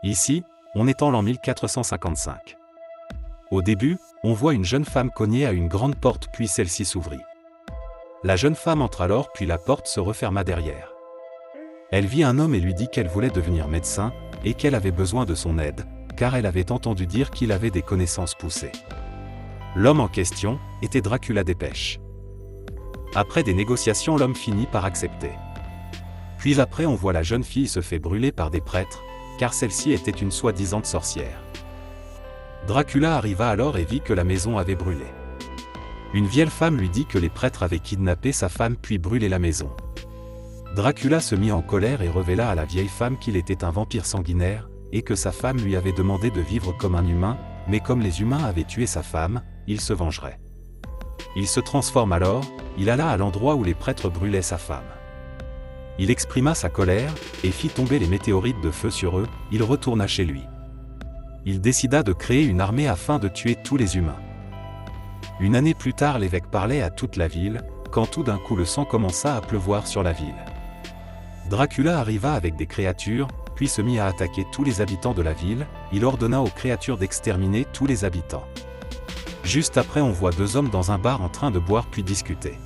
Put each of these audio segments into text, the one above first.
Ici, on est en l'an 1455. Au début, on voit une jeune femme cognée à une grande porte puis celle-ci s'ouvrit. La jeune femme entre alors puis la porte se referma derrière. Elle vit un homme et lui dit qu'elle voulait devenir médecin, et qu'elle avait besoin de son aide, car elle avait entendu dire qu'il avait des connaissances poussées. L'homme en question était Dracula Dépêche. Après des négociations, l'homme finit par accepter. Puis après on voit la jeune fille se fait brûler par des prêtres, car celle-ci était une soi-disant sorcière. Dracula arriva alors et vit que la maison avait brûlé. Une vieille femme lui dit que les prêtres avaient kidnappé sa femme puis brûlé la maison. Dracula se mit en colère et révéla à la vieille femme qu'il était un vampire sanguinaire, et que sa femme lui avait demandé de vivre comme un humain, mais comme les humains avaient tué sa femme, il se vengerait. Il se transforme alors, il alla à l'endroit où les prêtres brûlaient sa femme. Il exprima sa colère, et fit tomber les météorites de feu sur eux, il retourna chez lui. Il décida de créer une armée afin de tuer tous les humains. Une année plus tard, l'évêque parlait à toute la ville, quand tout d'un coup le sang commença à pleuvoir sur la ville. Dracula arriva avec des créatures, puis se mit à attaquer tous les habitants de la ville, il ordonna aux créatures d'exterminer tous les habitants. Juste après on voit deux hommes dans un bar en train de boire puis discuter.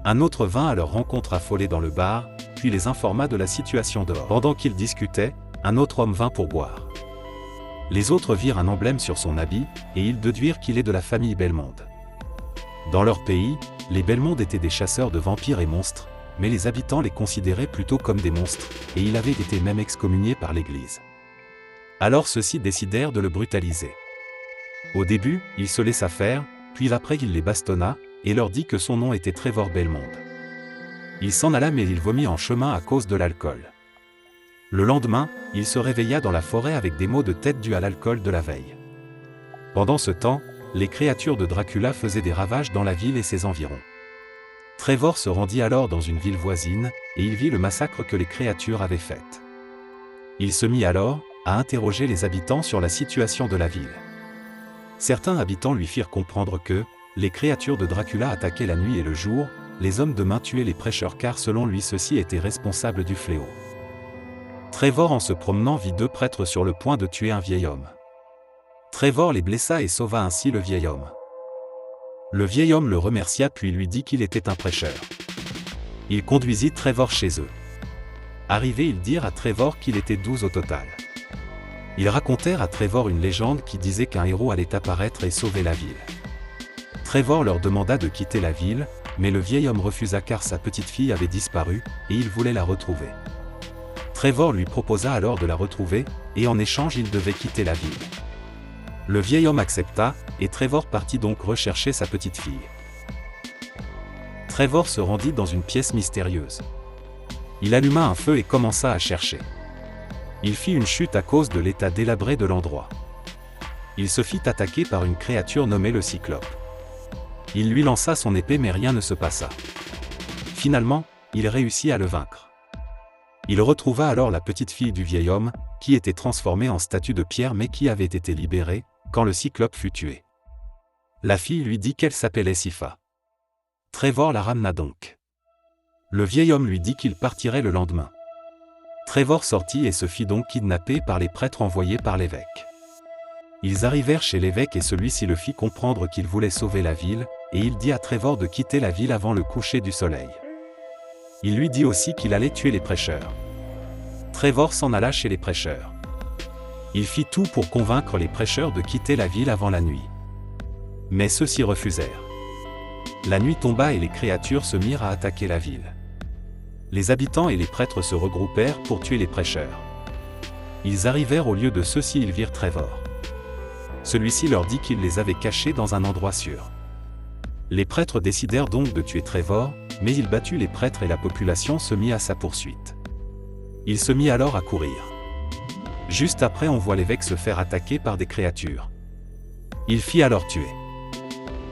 Un autre vint à leur rencontre affolé dans le bar, puis les informa de la situation dehors. Pendant qu'ils discutaient, un autre homme vint pour boire. Les autres virent un emblème sur son habit, et ils déduirent qu'il est de la famille Belmonde. Dans leur pays, les Belmonde étaient des chasseurs de vampires et monstres, mais les habitants les considéraient plutôt comme des monstres, et il avait été même excommunié par l'Église. Alors ceux-ci décidèrent de le brutaliser. Au début, il se laissa faire, puis après il les bastonna, et leur dit que son nom était Trevor Belmonde. Il s'en alla mais il vomit en chemin à cause de l'alcool. Le lendemain, il se réveilla dans la forêt avec des maux de tête dus à l'alcool de la veille. Pendant ce temps, les créatures de Dracula faisaient des ravages dans la ville et ses environs. Trevor se rendit alors dans une ville voisine, et il vit le massacre que les créatures avaient fait. Il se mit alors à interroger les habitants sur la situation de la ville. Certains habitants lui firent comprendre que les créatures de Dracula attaquaient la nuit et le jour, les hommes de main tuaient les prêcheurs car selon lui ceux-ci étaient responsables du fléau. Trevor en se promenant vit deux prêtres sur le point de tuer un vieil homme. Trevor les blessa et sauva ainsi le vieil homme. Le vieil homme le remercia puis lui dit qu'il était un prêcheur. Il conduisit Trevor chez eux. Arrivés, ils dirent à Trevor qu'il était 12 au total. Ils racontèrent à Trevor une légende qui disait qu'un héros allait apparaître et sauver la ville. Trevor leur demanda de quitter la ville, mais le vieil homme refusa car sa petite fille avait disparu, et il voulait la retrouver. Trevor lui proposa alors de la retrouver, et en échange il devait quitter la ville. Le vieil homme accepta, et Trevor partit donc rechercher sa petite fille. Trevor se rendit dans une pièce mystérieuse. Il alluma un feu et commença à chercher. Il fit une chute à cause de l'état délabré de l'endroit. Il se fit attaquer par une créature nommée le Cyclope. Il lui lança son épée mais rien ne se passa. Finalement, il réussit à le vaincre. Il retrouva alors la petite fille du vieil homme, qui était transformée en statue de pierre mais qui avait été libérée, quand le Cyclope fut tué. La fille lui dit qu'elle s'appelait Sypha. Trevor la ramena donc. Le vieil homme lui dit qu'il partirait le lendemain. Trevor sortit et se fit donc kidnapper par les prêtres envoyés par l'évêque. Ils arrivèrent chez l'évêque et celui-ci le fit comprendre qu'il voulait sauver la ville, et il dit à Trevor de quitter la ville avant le coucher du soleil. Il lui dit aussi qu'il allait tuer les prêcheurs. Trevor s'en alla chez les prêcheurs. Il fit tout pour convaincre les prêcheurs de quitter la ville avant la nuit. Mais ceux-ci refusèrent. La nuit tomba et les créatures se mirent à attaquer la ville. Les habitants et les prêtres se regroupèrent pour tuer les prêcheurs. Ils arrivèrent au lieu de ceux-ci, ils virent Trevor. Celui-ci leur dit qu'il les avait cachés dans un endroit sûr. Les prêtres décidèrent donc de tuer Trevor, mais il battit les prêtres et la population se mit à sa poursuite. Il se mit alors à courir. Juste après on voit l'évêque se faire attaquer par des créatures. Il fit alors tuer.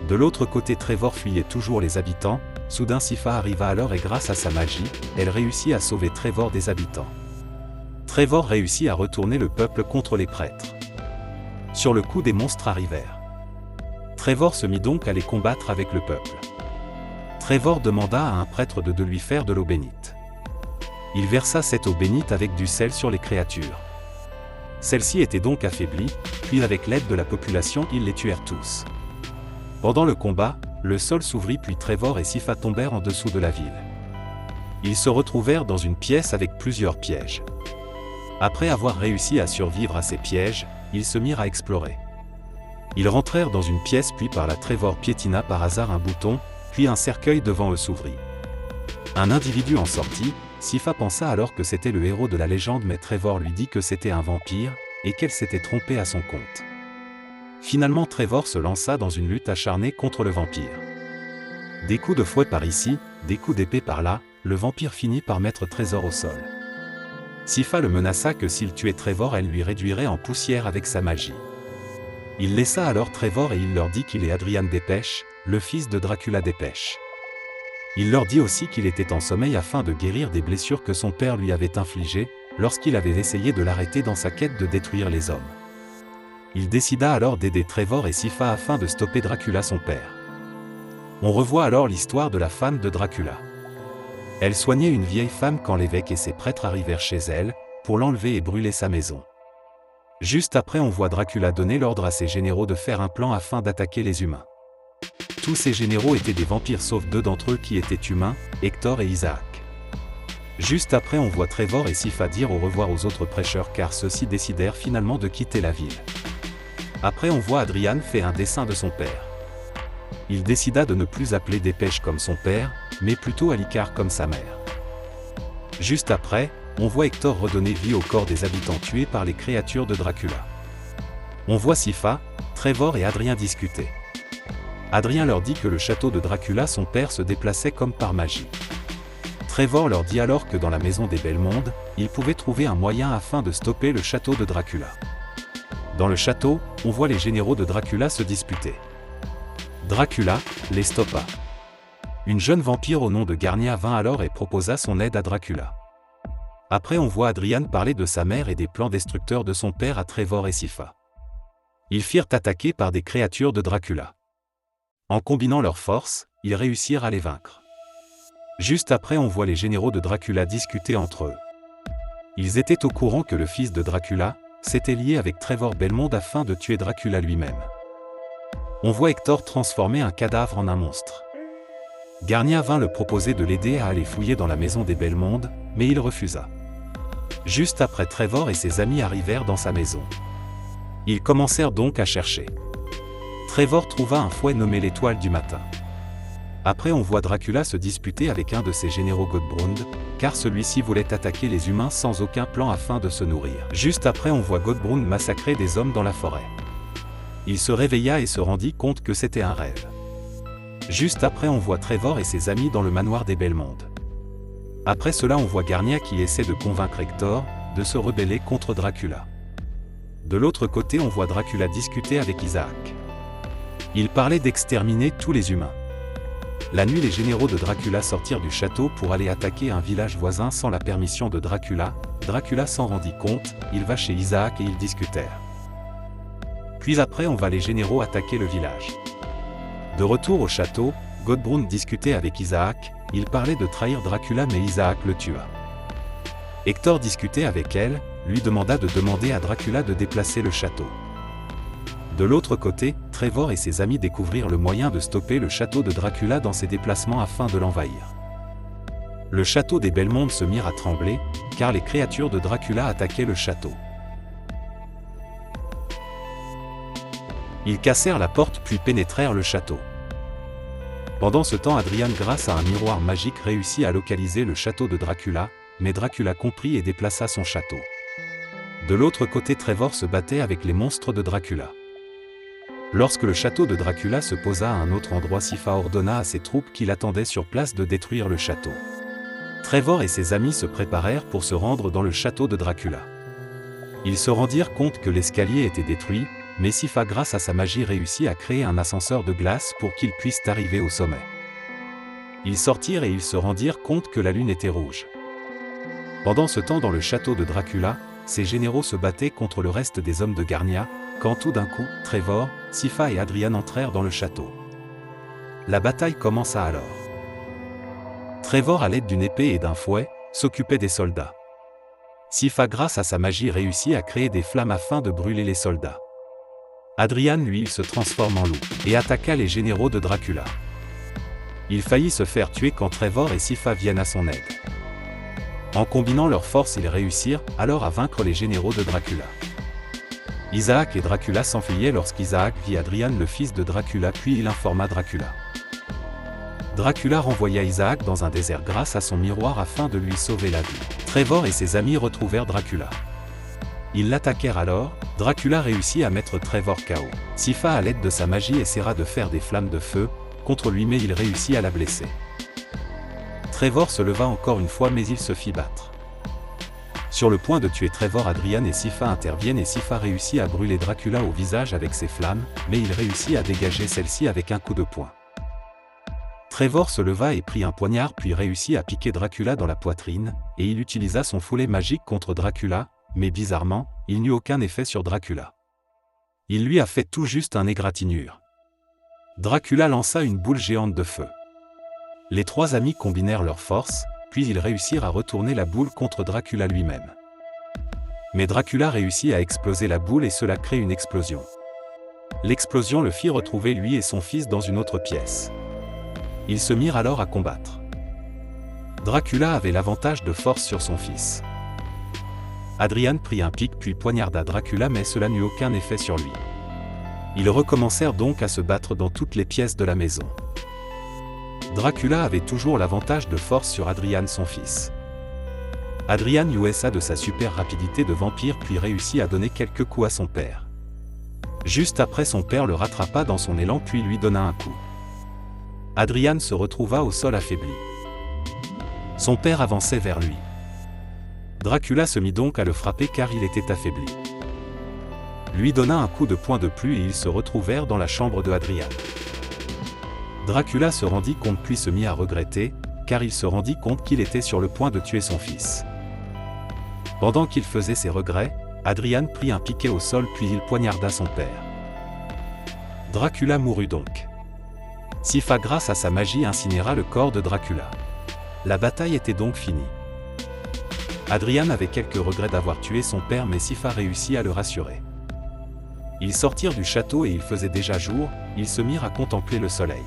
De l'autre côté Trevor fuyait toujours les habitants, soudain Sypha arriva alors et grâce à sa magie, elle réussit à sauver Trevor des habitants. Trevor réussit à retourner le peuple contre les prêtres. Sur le coup des monstres arrivèrent. Trevor se mit donc à les combattre avec le peuple. Trevor demanda à un prêtre de lui faire de l'eau bénite. Il versa cette eau bénite avec du sel sur les créatures. Celle-ci était donc affaiblie, puis avec l'aide de la population ils les tuèrent tous. Pendant le combat, le sol s'ouvrit puis Trevor et Sypha tombèrent en dessous de la ville. Ils se retrouvèrent dans une pièce avec plusieurs pièges. Après avoir réussi à survivre à ces pièges, ils se mirent à explorer. Ils rentrèrent dans une pièce puis par là Trevor piétina par hasard un bouton, puis un cercueil devant eux s'ouvrit. Un individu en sortit, Sypha pensa alors que c'était le héros de la légende mais Trevor lui dit que c'était un vampire, et qu'elle s'était trompée à son compte. Finalement Trevor se lança dans une lutte acharnée contre le vampire. Des coups de fouet par ici, des coups d'épée par là, le vampire finit par mettre Trevor au sol. Sypha le menaça que s'il tuait Trevor elle lui réduirait en poussière avec sa magie. Il laissa alors Trevor et il leur dit qu'il est Adrian Dépêche, le fils de Dracula Dépêche. Il leur dit aussi qu'il était en sommeil afin de guérir des blessures que son père lui avait infligées, lorsqu'il avait essayé de l'arrêter dans sa quête de détruire les hommes. Il décida alors d'aider Trevor et Sypha afin de stopper Dracula son père. On revoit alors l'histoire de la femme de Dracula. Elle soignait une vieille femme quand l'évêque et ses prêtres arrivèrent chez elle, pour l'enlever et brûler sa maison. Juste après on voit Dracula donner l'ordre à ses généraux de faire un plan afin d'attaquer les humains. Tous ces généraux étaient des vampires sauf deux d'entre eux qui étaient humains, Hector et Isaac. Juste après on voit Trevor et Sypha dire au revoir aux autres prêcheurs car ceux-ci décidèrent finalement de quitter la ville. Après on voit Adrian fait un dessin de son père. Il décida de ne plus appeler Dépêche comme son père, mais plutôt Alucard comme sa mère. Juste après, on voit Hector redonner vie au corps des habitants tués par les créatures de Dracula. On voit Sypha, Trevor et Adrien discuter. Adrien leur dit que le château de Dracula son père se déplaçait comme par magie. Trevor leur dit alors que dans la maison des Belmondes, ils pouvaient trouver un moyen afin de stopper le château de Dracula. Dans le château, on voit les généraux de Dracula se disputer. Dracula les stoppa. Une jeune vampire au nom de Garnia vint alors et proposa son aide à Dracula. Après on voit Adrian parler de sa mère et des plans destructeurs de son père à Trevor et Sypha. Ils firent attaquer par des créatures de Dracula. En combinant leurs forces, ils réussirent à les vaincre. Juste après on voit les généraux de Dracula discuter entre eux. Ils étaient au courant que le fils de Dracula s'était lié avec Trevor Belmont afin de tuer Dracula lui-même. On voit Hector transformer un cadavre en un monstre. Garnia vint le proposer de l'aider à aller fouiller dans la maison des Belmondes, mais il refusa. Juste après Trevor et ses amis arrivèrent dans sa maison. Ils commencèrent donc à chercher. Trevor trouva un fouet nommé l'Étoile du Matin. Après on voit Dracula se disputer avec un de ses généraux Godbrund, car celui-ci voulait attaquer les humains sans aucun plan afin de se nourrir. Juste après on voit Godbrund massacrer des hommes dans la forêt. Il se réveilla et se rendit compte que c'était un rêve. Juste après on voit Trevor et ses amis dans le manoir des Belmondes. Après cela on voit Garnia qui essaie de convaincre Hector de se rebeller contre Dracula. De l'autre côté on voit Dracula discuter avec Isaac. Il parlait d'exterminer tous les humains. La nuit les généraux de Dracula sortirent du château pour aller attaquer un village voisin sans la permission de Dracula. Dracula s'en rendit compte, il va chez Isaac et ils discutèrent. Puis après on va les généraux attaquer le village. De retour au château, Godbrund discutait avec Isaac, il parlait de trahir Dracula mais Isaac le tua. Hector discutait avec elle, lui demanda de demander à Dracula de déplacer le château. De l'autre côté, Trevor et ses amis découvrirent le moyen de stopper le château de Dracula dans ses déplacements afin de l'envahir. Le château des Belmondes se mirent à trembler, car les créatures de Dracula attaquaient le château. Ils cassèrent la porte puis pénétrèrent le château. Pendant ce temps Adrian grâce à un miroir magique réussit à localiser le château de Dracula, mais Dracula comprit et déplaça son château. De l'autre côté Trevor se battait avec les monstres de Dracula. Lorsque le château de Dracula se posa à un autre endroit Sypha ordonna à ses troupes qui l'attendaient sur place de détruire le château. Trevor et ses amis se préparèrent pour se rendre dans le château de Dracula. Ils se rendirent compte que l'escalier était détruit, mais Sypha grâce à sa magie réussit à créer un ascenseur de glace pour qu'ils puissent arriver au sommet. Ils sortirent et ils se rendirent compte que la lune était rouge. Pendant ce temps dans le château de Dracula, ses généraux se battaient contre le reste des hommes de Garnia, quand tout d'un coup, Trevor, Sypha et Adrian entrèrent dans le château. La bataille commença alors. Trevor à l'aide d'une épée et d'un fouet, s'occupait des soldats. Sifa, grâce à sa magie, réussit à créer des flammes afin de brûler les soldats. Adrian, lui, il se transforme en loup et attaqua les généraux de Dracula. Il faillit se faire tuer quand Trevor et Sifa viennent à son aide. En combinant leurs forces, ils réussirent alors à vaincre les généraux de Dracula. Isaac et Dracula s'enfuyaient lorsqu'Isaac vit Adrian, le fils de Dracula, puis il informa Dracula. Dracula renvoya Isaac dans un désert grâce à son miroir afin de lui sauver la vie. Trevor et ses amis retrouvèrent Dracula. Ils l'attaquèrent alors, Dracula réussit à mettre Trevor KO. Sifa, à l'aide de sa magie, essaiera de faire des flammes de feu contre lui, mais il réussit à la blesser. Trevor se leva encore une fois, mais il se fit battre. Sur le point de tuer Trevor, Adrian et Sifa interviennent et Sifa réussit à brûler Dracula au visage avec ses flammes, mais il réussit à dégager celle-ci avec un coup de poing. Trevor se leva et prit un poignard, puis réussit à piquer Dracula dans la poitrine, et il utilisa son fouet magique contre Dracula, mais bizarrement, il n'eut aucun effet sur Dracula. Il lui a fait tout juste une égratignure. Dracula lança une boule géante de feu. Les trois amis combinèrent leurs forces, puis ils réussirent à retourner la boule contre Dracula lui-même. Mais Dracula réussit à exploser la boule et cela crée une explosion. L'explosion le fit retrouver lui et son fils dans une autre pièce. Ils se mirent alors à combattre. Dracula avait l'avantage de force sur son fils. Adrian prit un pic puis poignarda Dracula, mais cela n'eut aucun effet sur lui. Ils recommencèrent donc à se battre dans toutes les pièces de la maison. Dracula avait toujours l'avantage de force sur Adrian, son fils. Adrian usa de sa super rapidité de vampire puis réussit à donner quelques coups à son père. Juste après, son père le rattrapa dans son élan puis lui donna un coup. Adrian se retrouva au sol affaibli. Son père avançait vers lui. Dracula se mit donc à le frapper car il était affaibli. Lui donna un coup de poing de plus et ils se retrouvèrent dans la chambre de Adrian. Dracula se rendit compte puis se mit à regretter, car il se rendit compte qu'il était sur le point de tuer son fils. Pendant qu'il faisait ses regrets, Adrian prit un piquet au sol puis il poignarda son père. Dracula mourut donc. Sifa, grâce à sa magie, incinéra le corps de Dracula. La bataille était donc finie. Adrian avait quelques regrets d'avoir tué son père, mais Sifa réussit à le rassurer. Ils sortirent du château et il faisait déjà jour, ils se mirent à contempler le soleil.